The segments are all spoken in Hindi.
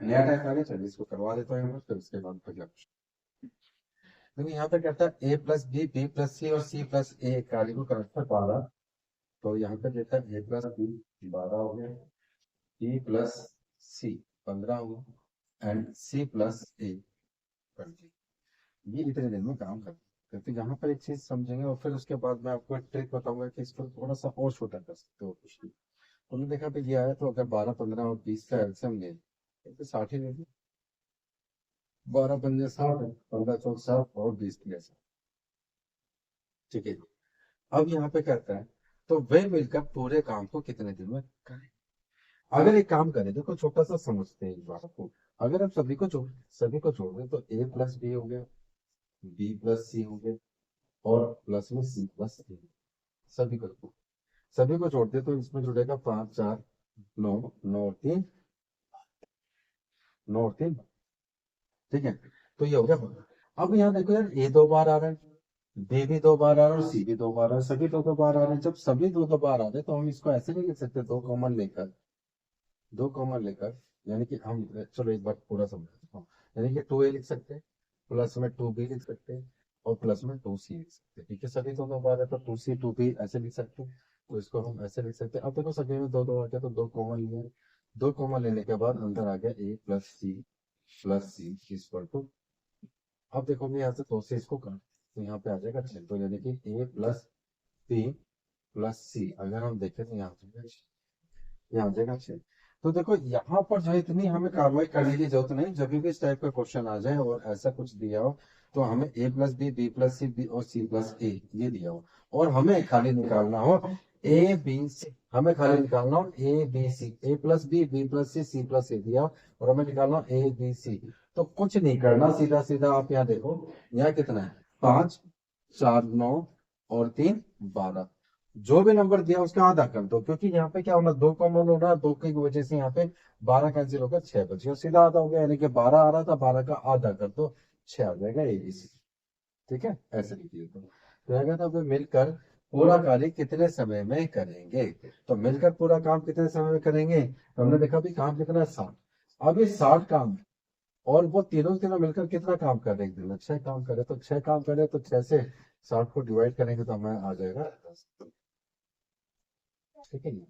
नया टाइप आ गया, चलिए इसको करवा देता हूँ यहाँ पर, फिर उसके बाद अगला क्वेश्चन। देखिए यहाँ पे कहता है ए प्लस बी, बी प्लस सी और सी प्लस ए कार्य को करता 12। तो यहाँ पे देता है ए प्लस बी 12 हो गया, बी प्लस सी 15 हो गया, एंड सी प्लस ए 20। ये इतने दिन में काम करते हैं। तो यहाँ पर एक चीज समझेंगे और फिर उसके बाद मैं आपको एक ट्रिक बताऊंगा कि इसको थोड़ा सा और छोटा कर सकते हो कुछ भी। तुमने देखा भी ये आया, तो अगर 12 15 और 20 का एल्सियम ले तो 60 ही ले लो। 12 पंजे 60 है, 15 चौक 60 और 20 की ऐसा। ठीक है। अब यहाँ पे कहता है तो वे मिलकर पूरे काम को कितने दिन में करें। अगर एक काम करें, देखो छोटा सा समझते हैं इस बात को। अगर आप सभी को जोड़ दें तो ए प्लस बी हो गया, बी प्लस सी हो गया, और प्लस में सी प्लस ए। सभी को सभी को जोड़ दे तो इसमें जुड़ेगा 5 4 9, 9 और 3, 9 और 3। ठीक है, तो ये हो गया। अब यहाँ देखो यार, ए 2 बार आ रहा है, बी भी 2 बार आ रहा है और सी भी 2 बार आ रहा है, सभी 2 2 बार आ रहे हैं। जब सभी 2 2 बार आ रहे हैं तो हम इसको ऐसे नहीं लिख सकते, दो कॉमन लेकर, यानी कि हम, चलो एक बार पूरा समझ, यानी कि 2 ए लिख सकते हैं, प्लस में 2 बी लिख सकते हैं, और प्लस में 2 सी लिख सकते हैं। ठीक है, सभी 2 2 बार है तो 2 सी 2 बी ऐसे लिख सकते हैं। तो इसको हम ऐसे लिख सकते हैं। अब देखो सभी में 2 2 आ गया तो दो कॉमन लिए, दो कॉमन लेने के बाद अंदर आ गया प्लस सी इक्वल टू। अब देखो मैं यहाँ से 2 से इसको काट, तो यहाँ पे आ जाएगा 6, तो यानी कि ए प्लस बी प्लस सी अगर हम देखें तो यहाँ आ जाएगा 6। तो देखो यहाँ पर जो है इतनी हमें कार्रवाई करने की जरूरत नहीं। जब भी इस टाइप का क्वेश्चन आ जाए और ऐसा कुछ दिया हो, तो हमें ए प्लस बी, बी प्लस सी, बी और सी प्लस ए ये दिया हो, और हमें खाली निकालना हो ए बी सी, हमें खाली निकालना हो a b c, a plus b, b plus c, c plus a दिया हो, और हमें निकालना हो ए बी सी। तो कुछ नहीं करना, सीधा सीधा आप यहाँ देखो, यहाँ कितना है, 5 4 9 और 3 12। जो भी नंबर दिया उसका आधा कर दो, क्योंकि यहाँ पे क्या होना, दो कॉमन होना, दो की वजह से यहाँ पे 12 कैंसिल होकर 6 बचे और सीधा आधा हो गया, यानी कि 12 आ रहा था, 12 का आधा कर दो, 6 आ जाएगा ABC। ठीक है, ऐसे लिखिए। तो अगर तो वे मिलकर पूरा कार्य कितने समय में करेंगे। तो मिलकर पूरा काम कितने समय में करेंगे, तो हमने देखा भी काम कितना है, 60। अब ये 60 काम है, और वो तीनों तीनों मिलकर कितना काम कर रहे हैं एक दिन में, 6 काम करे, तो 6 काम करे तो 6 से 60 को डिवाइड करेंगे तो हमें आ जाएगा 10। ठीक है ये।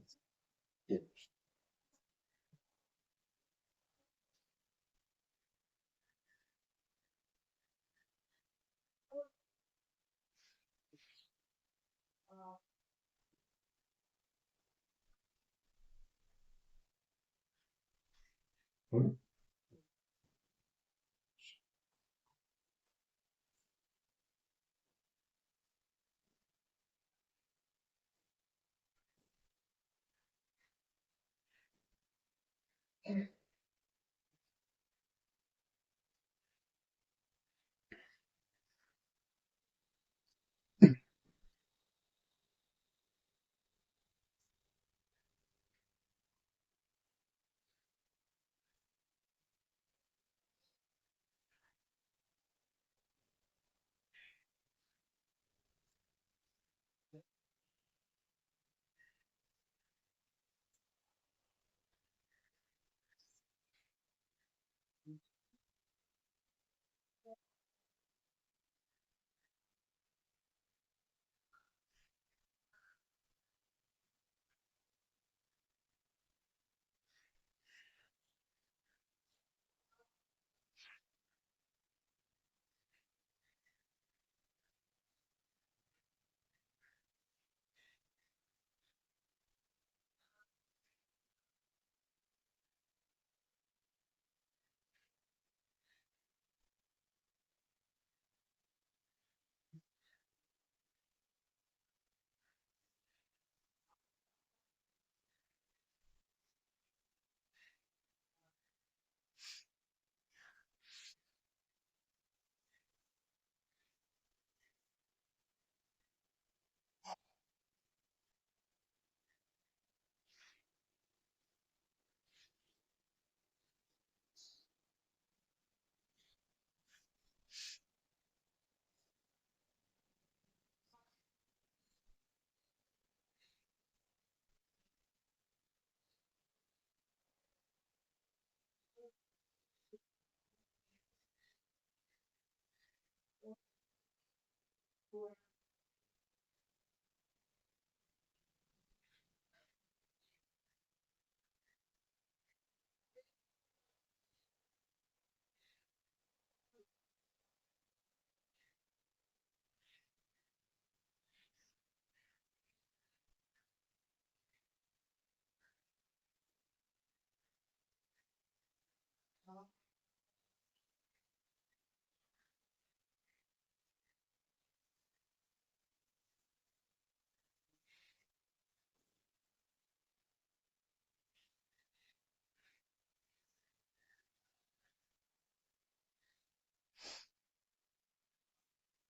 हम्म।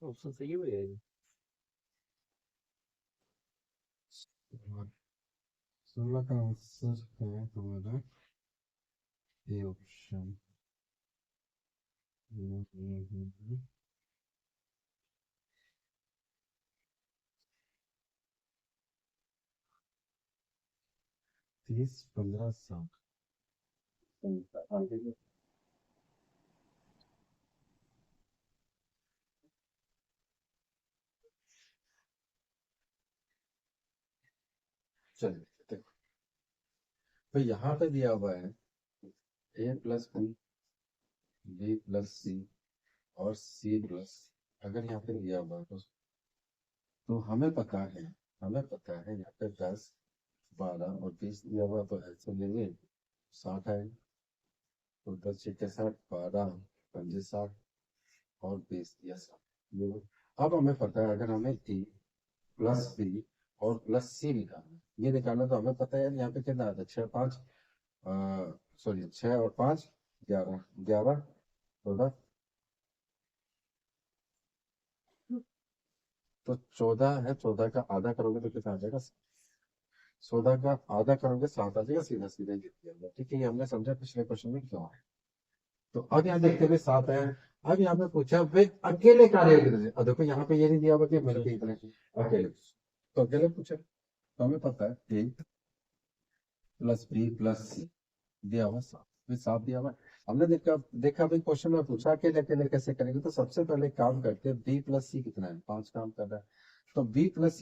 ऑप्शन सही है। 16 का आंसर है हमारा ए ऑप्शन। 30, 15, 7। चलिए देखो, तो यहाँ पे दिया हुआ है ए प्लस बी प्लस सी और सी प्लस। अगर यहाँ पे दिया हुआ है तो हमें पता है यहाँ पे 10, 12 और 20 दिया हुआ, तो ऐसे लेंगे 60 है। तो 10 छक्के 60, 12 पंजे 60 और 20 दिया 60। ये अब हमें पता है, अगर हमें ए प्लस बी और प्लस सी निकालना है, ये निकालना, तो हमें पता है यहाँ पे कितना आता है, 6 5, सॉरी 6 और 5 11, 11 14। तो 14 है, 14 का आधा करोगे तो कितना आ जाएगा, 14 का आधा करोगे 7 आ जाएगा, सीधा सीधा जीत गया। ठीक है, ये हमने समझा पिछले क्वेश्चन में क्यों है। तो अब यहाँ देखते हुए 7 है। अब यहाँ पे पूछा वे अकेले कार्य कितने, और देखो यहाँ पे ये नहीं दिया हुआ कि मिलके कितने, अकेले। तो अकेले पूछा, तो हमें पता है ए प्लस बी प्लस सी दिया हुआ 7, फिर 7 दिया हुआ है। हमने देखा देखा भाई क्वेश्चन में पूछा अकेले अकेले कैसे करेंगे, तो सबसे पहले काम करते हैं, बी प्लस सी कितना है, 5 काम कर रहा है। तो बी प्लस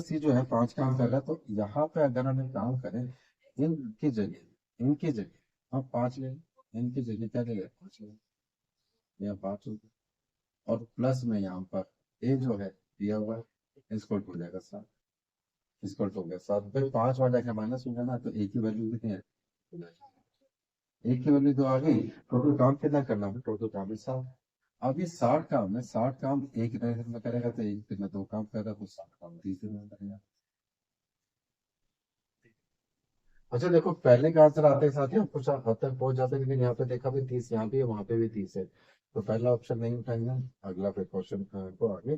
सी जो है 5 काम कर रहा है, तो यहाँ पे अगर हम एक काम करें, इनकी जगह हम 5 लें, इनकी जगह क्या ले, 5 लें, या 5 हो गया। और प्लस में यहाँ पर ए जो है दिया हुआ है, इसको हो जाएगा 7, इसको हो गया 7 भाई, 5 आ जाएगा माइनस हो जाना, तो एक ही वैल्यू कितनी है, एक की वैल्यू तो आ गई। टोटल काम कितना करना है, टोटल काम है 60। अब ये 60 काम है, 60 काम एक दिन में करेगा, तो एक दिन में 2 काम करेगा, तो 60 काम 30 दिन में करेगा। अच्छा देखो, पहले का आंसर आते के साथ ही हम कुछ हद तक पहुंच जाते हैं, लेकिन यहाँ पे देखा भी 30 यहाँ भी है, वहां पे भी 30 है, तो पहला ऑप्शन नहीं उठाएंगे। अगला फिर क्वेश्चन को आगे,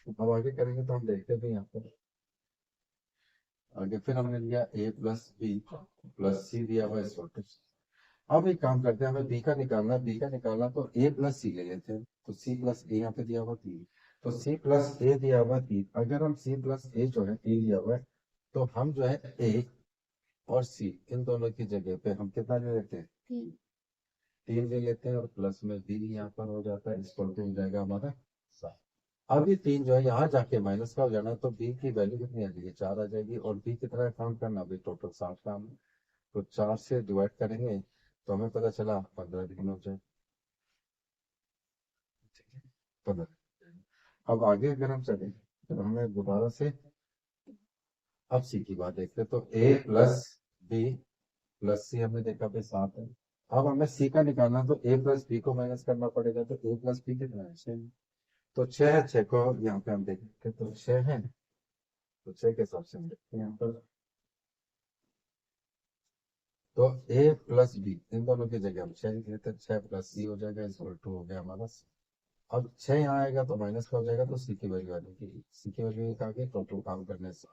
अब आगे करेंगे, तो हम देखते भी यहाँ पर आगे। फिर हमने लिया ए प्लस बी प्लस सी दिया हुआ इस वक्त। अब एक काम करते हैं, हमें बी का निकालना, तो ए प्लस सी ले लेते हैं, तो सी प्लस ए यहाँ पे दिया हुआ 3, तो सी प्लस ए दिया हुआ 3। अगर हम सी प्लस ए जो है 3 दिया हुआ है, तो हम जो है ए और सी इन दोनों की जगह पे हम कितना ले लेते हैं, 3 ले लेते हैं, और प्लस में बी यहाँ पर हो जाता है, इसको हो जाएगा हमारा 7। अब ये 3 जो है यहाँ जाके माइनस का हो जाना, तो बी की वैल्यू कितनी आ जाएगी, 4 आ जाएगी, और बी कितना काम करना, अभी टोटल 60 काम है। तो 4 से डिवाइड करेंगे, तो हमें पता चला 15 दिन हो जाए। ठीक है, 15। अब आगे अगर हम चले, तो हमें दोबारा से अब सी की बात देखते हैं, तो ए प्लस बी प्लस सी हमने देखा पे 7 है। अब हमें सी का निकालना, तो ए प्लस बी को माइनस करना पड़ेगा, तो ए प्लस बी कितना है, 6। तो 6 है, 6 को यहाँ पे हम देखेंगे, तो 6 है, तो 6 के हिसाब से हम देखते हैं यहाँ पर, तो ए प्लस बी इन दोनों की जगह हम 6 लिख लेते हैं, 6 प्लस सी हो जाएगा, इसको 2 हो गया हमारा। अब 6 यहाँ आएगा तो माइनस का हो जाएगा, तो सी की वैल्यू आ जाएगी, सी की वैल्यू आ गई, टोटल काम करने से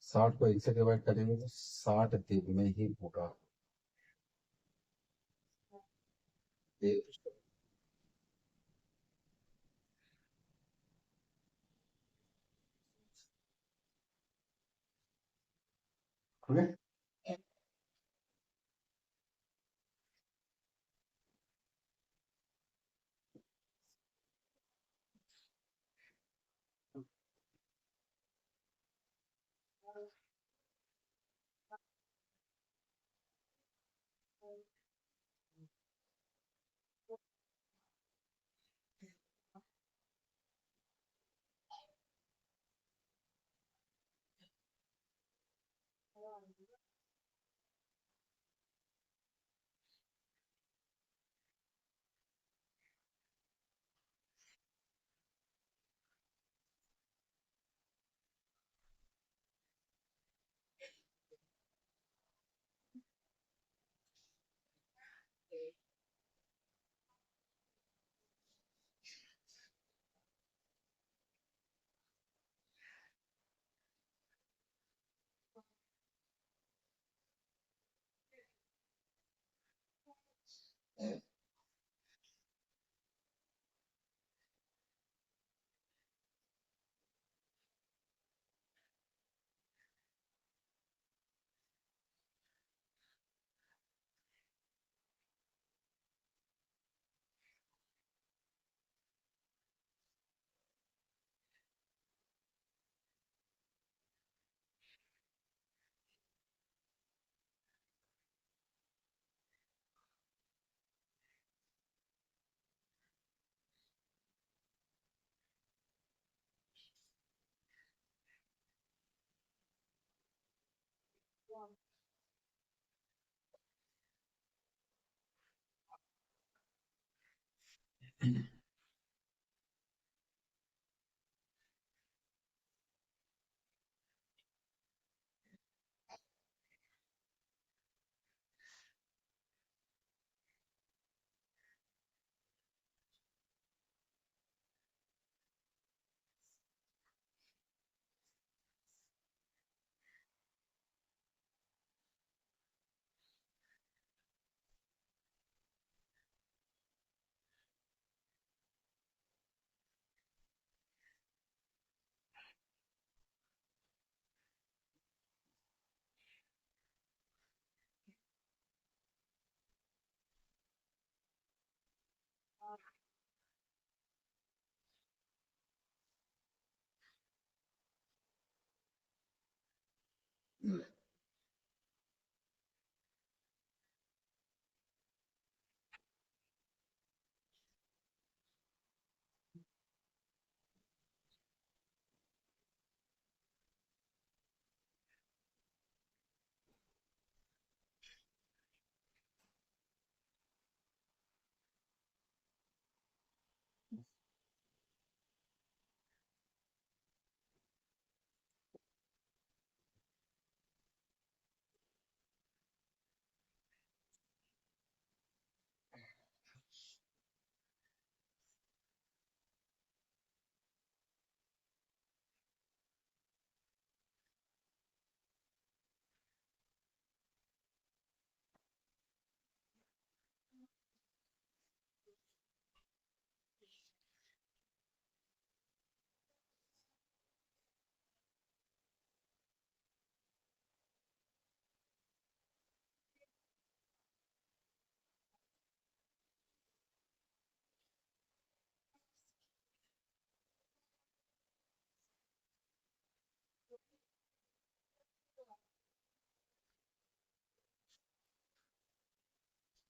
60 को 1 से डिवाइड करेंगे, तो 60 दिन में ही होगा। ये ठीक है।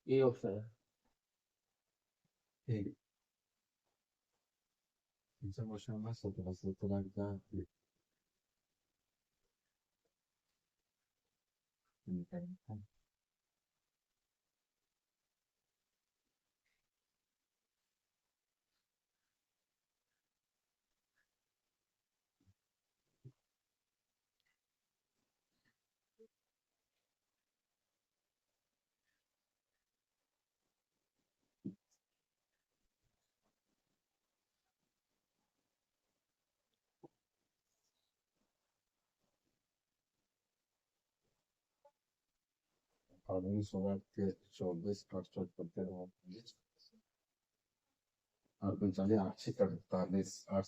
ये ऑप्शन है। ठीक। क्वेश्चन नंबर 17 17 का आदमी सोलह के 24 अड़सठ करते रहो और 45 8 48 8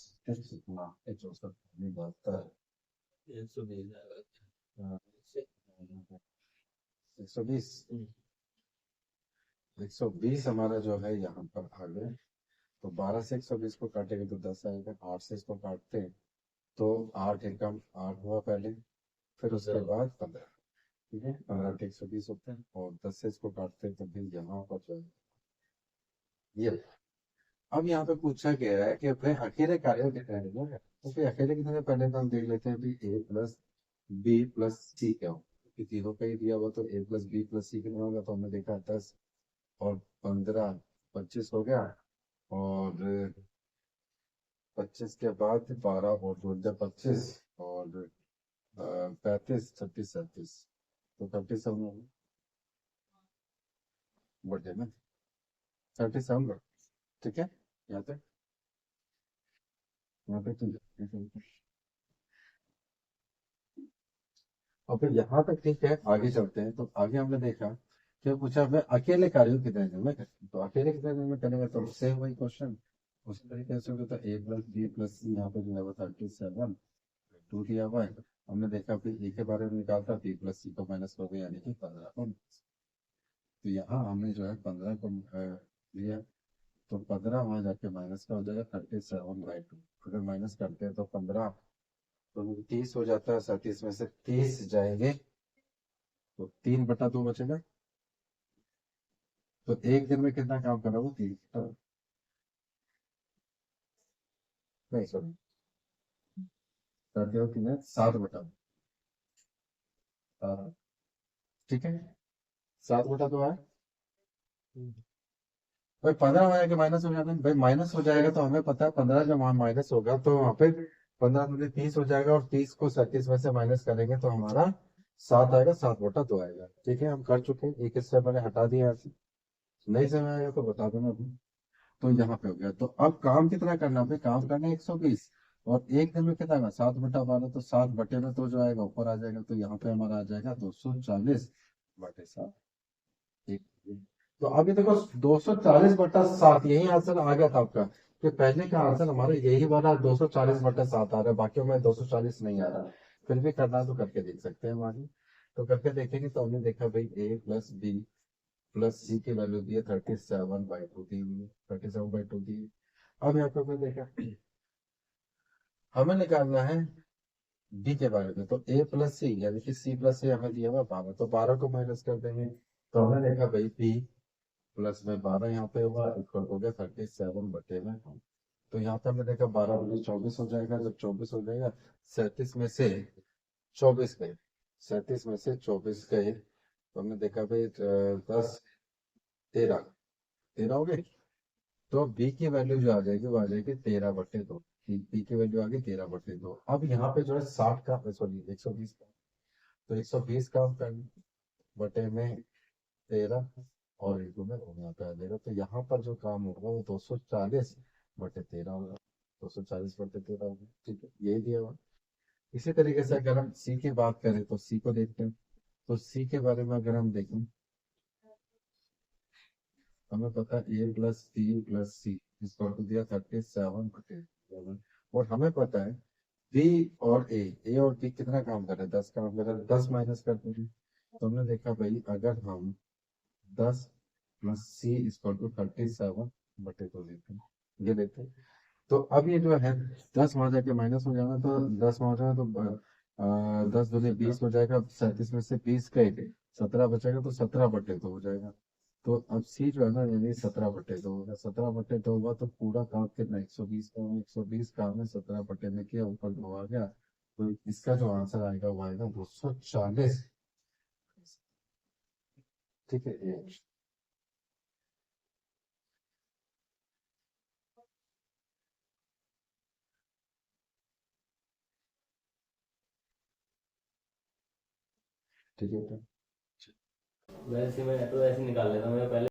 कितना 64 नहीं बहत्तर 120 120 हमारा जो है यहाँ पर आ गए। तो 12 से 120 को काटेंगे तो 10 आएगा। 8 से इसको काटते हैं तो 8 एकम 8 हुआ पहले, फिर उसके बाद 15। ठीक है, 15 के 120 होते हैं और 10 से इसको काटते हैं तो फिर यहाँ पर जो है ये। अब यहाँ पे पूछा गया है कि अपने अकेले कार्यों के कहने तो फिर अकेले कितने पहले तो हम देख लेते हैं भी ए प्लस बी प्लस सी क्या हो, कि तीनों का ही दिया हुआ तो ए प्लस बी प्लस सी कितना होगा, तो हमने देखा 10 और 15 25 हो गया, और 25 के बाद 12 और 25 और 35 36 37, तो 37 बढ़े ना, 37। ठीक है, यहाँ तक यहाँ पे ठीक है। और फिर यहाँ तक ठीक है, आगे चलते हैं तो आगे हमने देखा क्या पूछा, मैं अकेले कार्य हूँ कितने दिन में तो अकेले कितने दिन में करेंगे, तो सेम वही क्वेश्चन उसी तरीके से होगा। तो ए प्लस बी प्लस सी, यहाँ पे जो है वो 37 टू दिया हुआ है। हमने देखा फिर ए के बारे में निकालता, बी प्लस सी को माइनस कर दिया, यानी कि 15। तो यहाँ हमने जो है 15 को लिया, तो 15 वहां जाके माइनस का हो जाएगा 37/2। अगर माइनस करते हैं तो 15 तो 30 हो जाता है, 37 में से 30 जाएंगे तो 3/2 बचेगा। तो एक दिन में कितना काम कर रहा हूँ, 3, नहीं सॉरी, करते हो कितना, 7/7। ठीक है, 7/2 है भाई। 15 में आके माइनस हो जाता है भाई, माइनस हो जाएगा तो हमें पता है 15 जब वहां माइनस होगा तो वहां पे 15 में 30 हो जाएगा, और 30 को 37 में से माइनस करेंगे तो हमारा 7 आएगा, 7/2 आएगा। ठीक है, हम कर चुके हैं, एक स्टेप मैंने हटा दिया यहाँ से। नहीं समय आएगा तो बता देना अभी। तो यहाँ पे हो गया। तो अब काम कितना करना है, काम करना है 120, और एक दिन में कितना है, 7/12, तो 7 बटे में तो जो आएगा ऊपर आ जाएगा, तो यहाँ पे हमारा आ जाएगा 240/7। ठीक है। तो अभी देखो 240/7 यही आंसर आ गया था आपका, कि पहले का आंसर हमारा यही वाला 240/7 आ रहा है, बाकी में 240 नहीं आ रहा। फिर भी करना है तो करके देख सकते हैं हम आगे। तो करके देखेंगे, तो हमने देखा भाई ए प्लस बी प्लस सी की वैल्यू दी है 37/2 दी हुई है, 37/2 दी है। अब यहाँ पे हमने देखा हमें निकालना है बी के बारे में, तो ए प्लस सी यानी कि सी प्लस ए हमें दिया हुआ 12, तो 12 को माइनस कर देंगे। तो हमने देखा भाई बी प्लस में 12 यहाँ पे हुआ, इक्वल हो गया 37/में। तो यहाँ पे हमने देखा 12 × 24 हो जाएगा, जब 24 हो जाएगा, 37 में से 24 गए, 37 में से 24 गए, तो हमने देखा भाई 10, 13, 13 हो गए। तो बी की वैल्यू जो आ जाएगी वो आ जाएगी 13/2। बी की वैल्यू आ गई 13/2। अब यहाँ पे जो है 60 का, सॉरी 120 का, तो 120 का बटे में 13, और एक में यहाँ पे आ जाएगा। तो यहाँ पर जो काम होगा वो 240/13 होगा, 240/13 होगा। ठीक है, यही दिया हुआ। इसी तरीके से अगर हम सी की बात करें तो सी को देखते हैं। तो सी के बारे में अगर हम देखें, हमें पता है ए प्लस बी प्लस सी इसको तो दिया 37/11, और हमें पता है बी और ए और बी कितना काम कर रहे हैं, 10 काम कर रहे हैं, 10 माइनस करते हैं। तो हमने देखा भाई अगर हम 10 प्लस सी इसको टू 37/2 लेते हैं, ये लेते हैं। तो अब ये जो है 10 वहां जाके माइनस हो जाना, तो 10 वहां जाना तो 10 दूनी 20 हो जाएगा, 37 में से 20 गए, 17 बचेगा, तो 17/2 हो जाएगा। तो अब सी जो है ना, यानी 17/2 होगा, 17/2 होगा, तो पूरा काम कितना 120 का, 120 काम है 17/2 में किया, ऊपर 2 आ गया। तो इसका जो आंसर आएगा वो आएगा 240। ठीक है ये। ठीक है। वैसे मैं तो ऐसे निकाल लेता हूँ मैं पहले।